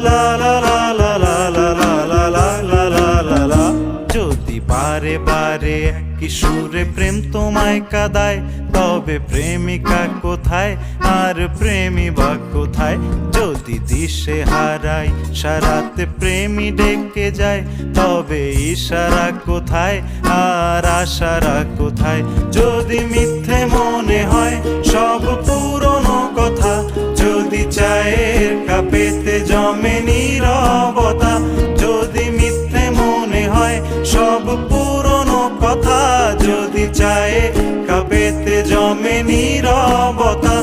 লা লা লা লা লা লা লা লা লা লা লা লা। যদি বারে বারে একই সুরে প্রেম তোমায় কাঁদায়, তবে প্রেমিকা কোথায় আর প্রেমী বা কোথায়? যদি দিশে হারাই সারাতে প্রেমী ডেকে যায়, তবে ইশারা কোথায় আর আশারা কোথায়? যদি মিথ্যে মনে হয় সব পুরনো কথা, যদি চায়ের কাপেতে জমে নীরবতা, যদি মিথ্যে মনে হয় সব পুরনো কথা, যদি চায়ের কাপেতে জমে নীরবতা,